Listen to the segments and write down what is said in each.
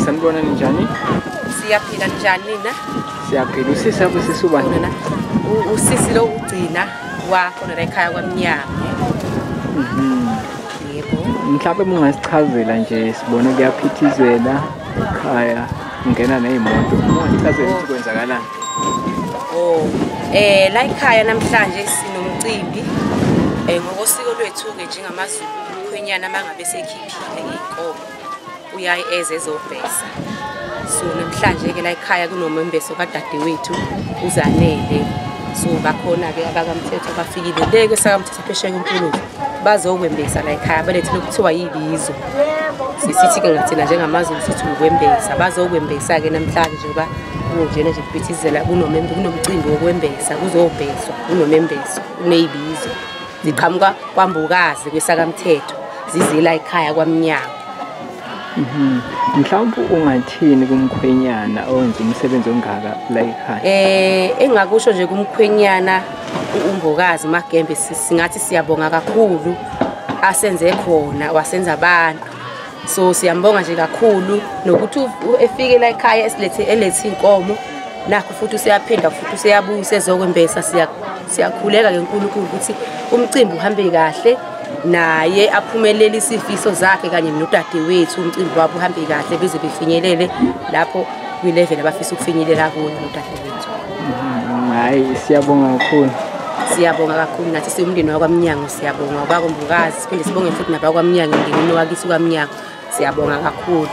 Sanibona ninjani? Siyaphila njani na? Siyaphila. Usisi apho sisubani na? Usisi lo ugcina wakho la ekhaya kwaMnyango. Yebo. Mhlawumbe mungasichazela nje sibone kuyaphithizela ekhaya ngena nezimoto. Mungasichazela ukuthi kwenzakalani? La ekhaya namhlanje sinomcimbi ngokosiko lwethu ke njengamaZulu ukhwenyana mangabe sekhiphile inkomo uyaye ezobhesa. So namhlanje ke la ekhaya kunomembeso kadadewethu uZanele. So bakhona ke abakamthetho bafikile le kwesakamthetho phesheya enkulu bazokwembesa la ekhaya balethe lokuthiwa yibizo. Sisithi ke ngathina njengamaZulu sithi ukwembesa bazokwembesa ke namhlanje ngoba kunjena nje kuphithizela kunomcimbi wokwembesa kuzobheswa kunomembeso uneyibizo ziqhamuka kwambukazi kwesakamthetho zizila ekhaya kwaMnyango. Mhlawumbe ungathini kumkhwenyana owenza umsebenzi ongaka la ekhaya? Engakusho nje kumkhwenyana uMbokazi Magembe singathi siyabonga kakhulu asenze khona wasenza abantu. So siyambonga nje kakhulu nokuthi efike la ekhaya elethe inkomo nakho futhi useyaphinda futhi useyabuya sezokwembesa siyakhuleka ngenkulunkulu ukuthi umcimbi uhambe kahle naye aphumelele isifiso zakhe kanye nodadewethu umcimbi wabo uhambe kahle beze befinyelele lapho kwi-level abafisa ukufinyelela kuyo nodadewethu. Hayi siyabonga kakhulu. Siyabonga kakhulu nathi siwumndeni wakwaMnyango siyabonga kwaMbokazi siphinde sibonge futhi nabakwaMnyango ngenini wakithi kwaMnyango siyabonga kakhulu.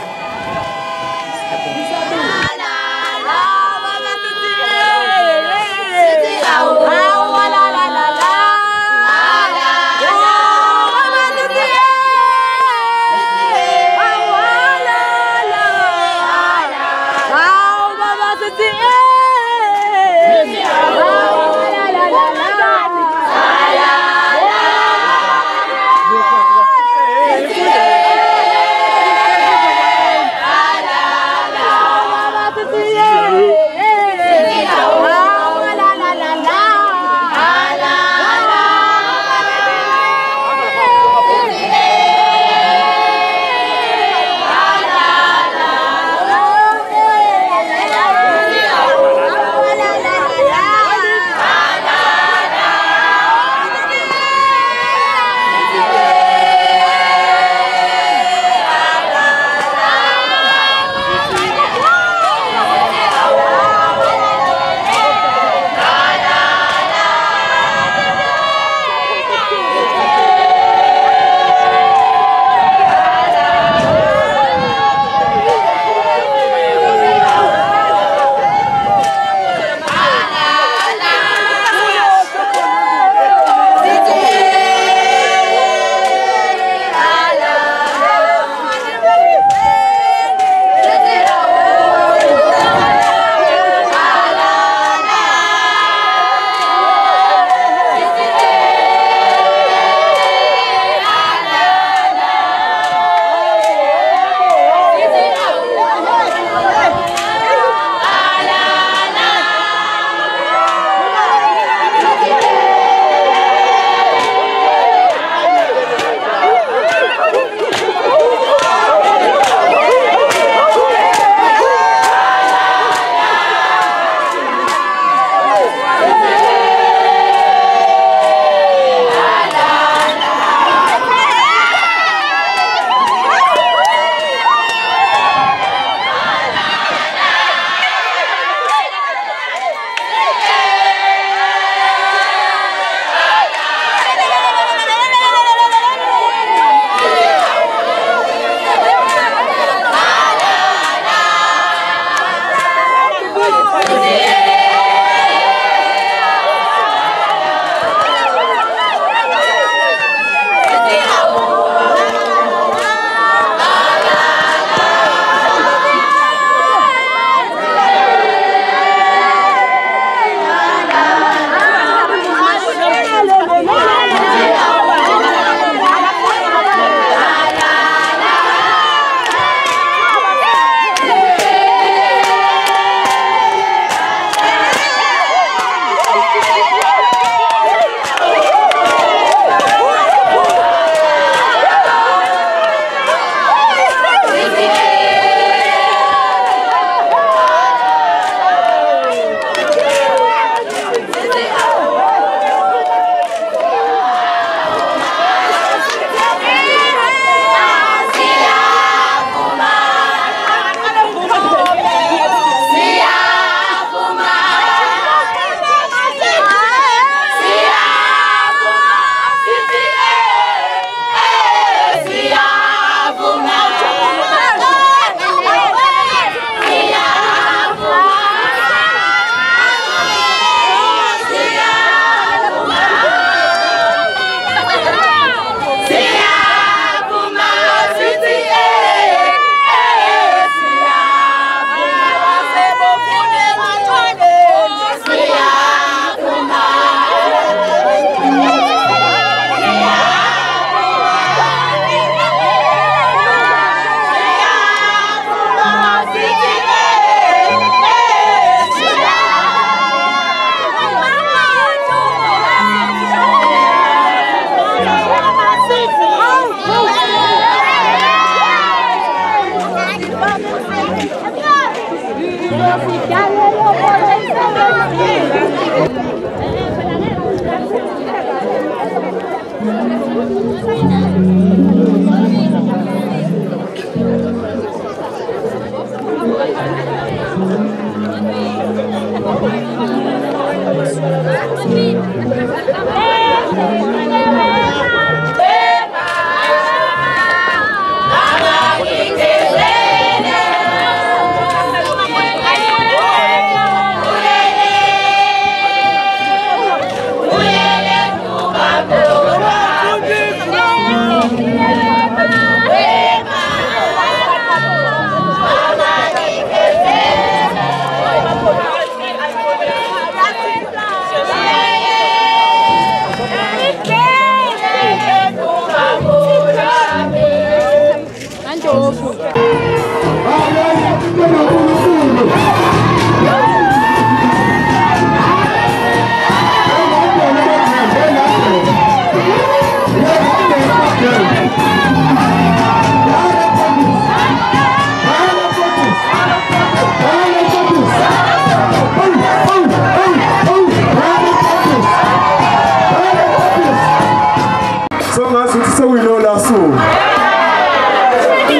siyasuka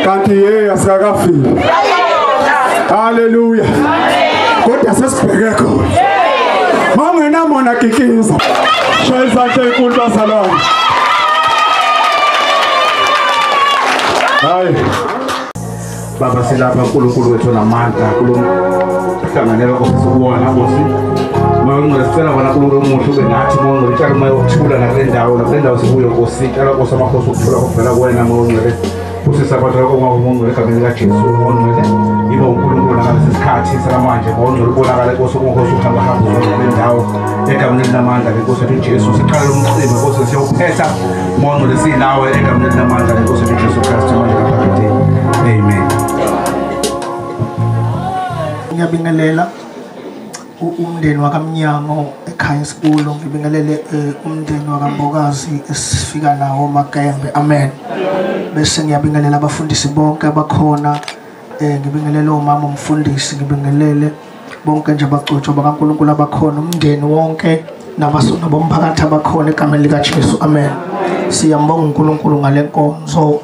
kanti ye asikakafiki. Haleluya. Kodwa sesibheke khona. Mangenamona kikiza. Shaya izandla enkulu bazalwane. Hayi. Baba silapha uNkulunkulu wethu namandla kulomhlanganelo osizobona Nkosi. Mawungcwele sicela wona uNkulunkulu omuhle ube nathi mawungcwele tshela moya wokuthula nakule ndawo sibuye Nkosi tshela Nkosi amakhosi ukuthula kuvela kuwena mawungcwele usisabatha okungawungcwele egameni likaJesu mawungcwele yiba uNkulunkulu ngalesi sikhathi salamanje mawungcwele ubonakala Nkosi umkhosi uhamba kule ndawo egameni linamandla Nkosi wethu Jesu siqala umcimbi Nkosi siyawuphetha mawungcwele silawe egameni linamandla Nkosi wethu Jesu Kristu manje ngaphakathi. Amen. Ngiyabingelela umndeni wakamnyango ekhaya isikulo, ngibingelele umndeni wakambokazi esifika nawo Magembe. Amen. Bese ngiyabingelela abafundisi bonke abakhona, ngibingelele umama umfundisi, ngibingelele bonke nje abagcotshwa bakaNkulunkulu abakhona, umndeni wonke nabasona bomphakathi abakhona egameni likaJesu. Amen. Siyambonga uNkulunkulu ngale nkonzo,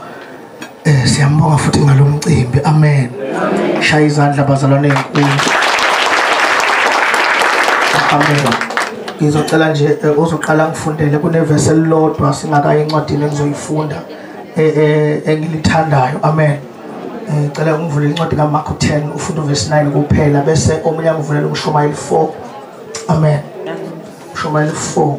siyambonga futhi ngalomcimbi. Amen. Shaya izandla bazalwane enkulu. Amen. Ngizocela nje uzoqala ngifundele kunevesi elilodwa singakayi encwadini engizoyifunda engilithandayo. Amen. Ngicela ngivulele incwadi kaMark 10 ufunda uverse 9 kuphela bese omunye angivulele uMshumayeli 4. Amen. Mshumayeli 4.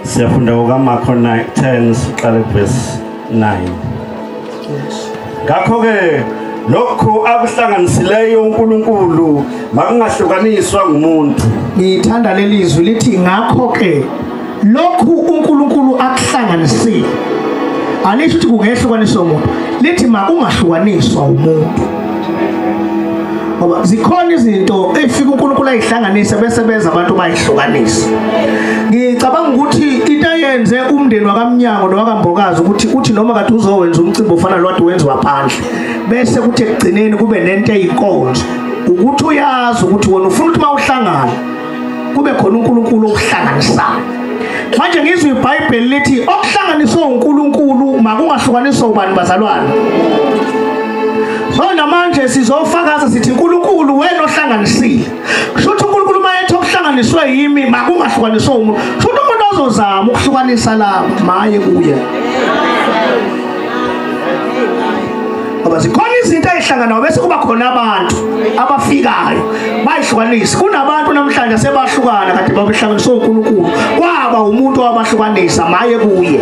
Siyafunda kuMark 10 siqale verse 9. Yes. Ngakho-ke lokhu akuhlanganisileyo uNkulunkulu makungahlukaniswa ngumuntu. Ngithanda lelizwi lithi ngakho-ke lokhu uNkulunkulu akuhlanganisile. Alisho ukuthi kungehlukaniswa umuntu, lithi makungahlukaniswa umuntu. Ngoba zikhona izinto efika uNkulunkulu ayihlanganise bese beza abantu bayihlukanisa. Ngicabanga ukuthi into ayenze umndeni wakamnyango nowakambokazi ukuthi uthi noma kade uzowenza umcimbi ofana lwadi wenziwa phandle bese kuthi ekugcineni kube nento eyinkonzo ukuthi uyazi ukuthi wena ufuna ukuthi mawuhlangana kube khona uNkulunkulu okuhlanganisayo. Manje ngizwe iBhayibheli lithi okuhlanganiswe uNkulunkulu makungahlukaniswa ubani bazalwane. So namanje sizofakaza sithi uNkulunkulu wena ohlanganisile. Shuthi uNkulunkulu mayethi okuhlanganiswe yimi makungahlukaniswa umuntu. Shuthi umuntu ozozama ukuhlukanisa labo maye kuye. Ngoba zikhona izinto ezihlanganayo bese kuba khona abantu abafikayo bayihlukanisa. Kunabantu namhlanje sebahlukana kade babehlanganiswe uNkulunkulu. Kwaba umuntu wabahlukanisa maye kuye.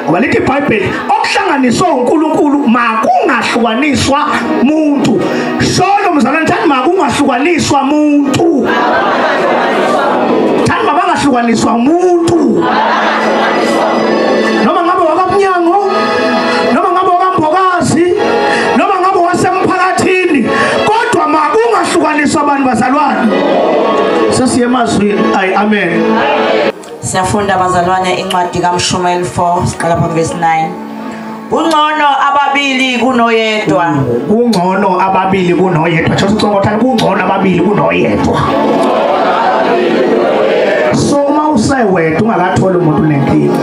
Ngoba lithi iBhayibheli okuhlanganiswa uNkulunkulu makungahlukaniswa umuntu. Sholo mzalwane thani makungahlukaniswa umuntu. Thani mabangahlukaniswa umuntu. Noma ngabe wakamnyango, noma ngabe wakambokazi, noma ngabe wasemphakathini, kodwa makungahlukaniswa abantu bazalwane. Sesiye emazwini. Amen. Siyafunda bazalwane incwadi kaMshumayeli 4 siqala pha verse 9. Ungcono ababili kunoyedwa. Ungcono ababili kunoyedwa. Tsho sicongotha kungcono ababili kunoyedwa. So uma usewedwa ungakatholi umuntu lenkinga.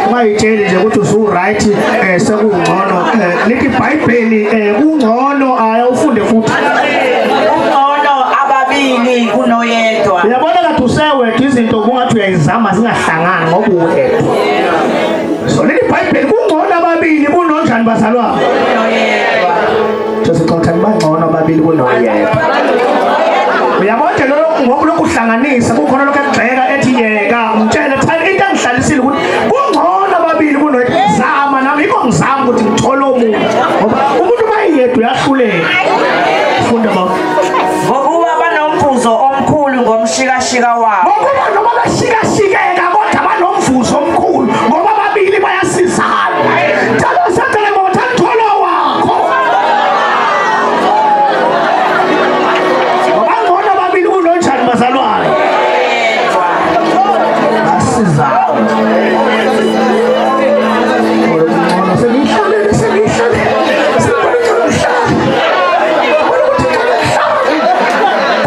Ungayitsheli nje ukuthi usu right sekungcono. Lithi iBhayibheli ungcono ufunde futhi. Kunoyedwa. Uyabona kathi usewedwa izinto kungathi uyayizama zingahlangani ngoba uwedwa. So leli iBhayibheli kungcono ababili kunonjani bazalwane? Kunoyedwa. Sesixoxa bangcono ababili kunoyedwa. Uyabona lokho ngoba lokuhlanganisa kukhona lokho ekugxeka ethi yeka umtshela thani into angihlalisile ukuthi kungcono ababili kunoyedwa. Zama nami yiko ngizama ukuthi ngithole umuntu. Ngoba umuntu bayedwa uyahluleka. Funda baba. Omkhulu ngomshikashika wabo. Ngoba noma bashikashikeka kodwa banomvuzo omkhulu ngoba babili bayasizana. Njalo sathele ngotha ngitholo wakho. Ngoba ngona babili kunonjani bazalwane? Basizana.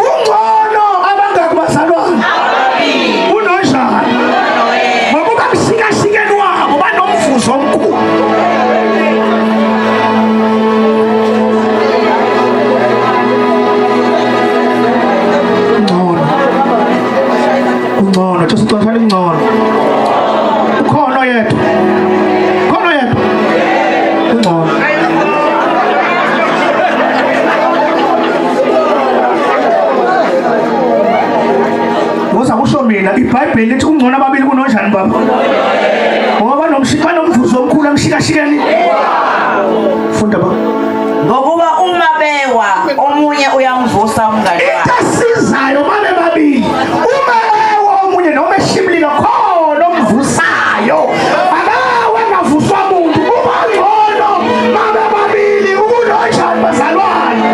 Ungcono mina iBhayibheli lithi kungcono ababili kunonjani baba ngoba nomvuzo omkhulu amshikashikeni funda baba ngokuba uma bewa omunye uyamvusa umngane asizayo babe babili uma bewa omunye noma eshimlika khona omvusayo akawe ngavuswa umuntu kuba ngcono babe babili ukunonjani bazalwane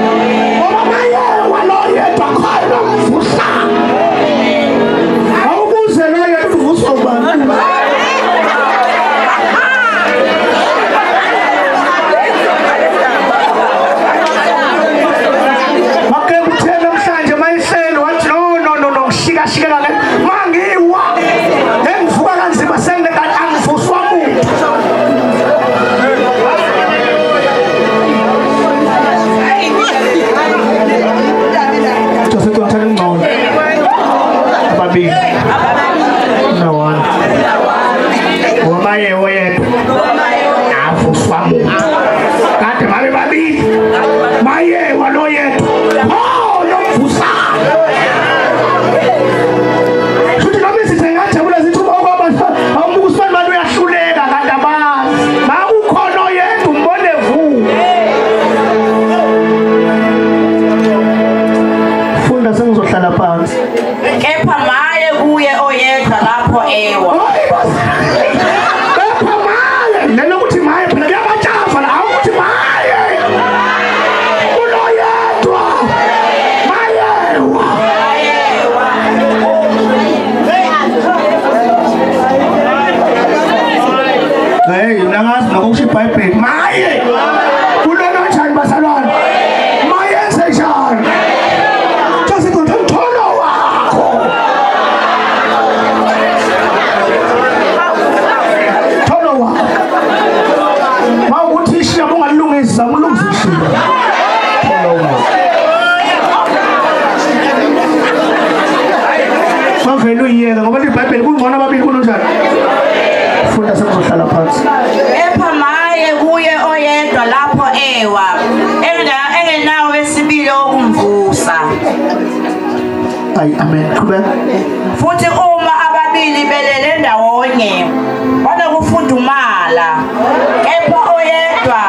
ngoba mayewa lo yedwa khona omvusa awukuze lo yedwa uvuswa ubani Amen. Futhi uma ababili belele ndawonye banokufudumala kepha oyedwa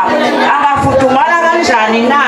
angafudumala kanjani na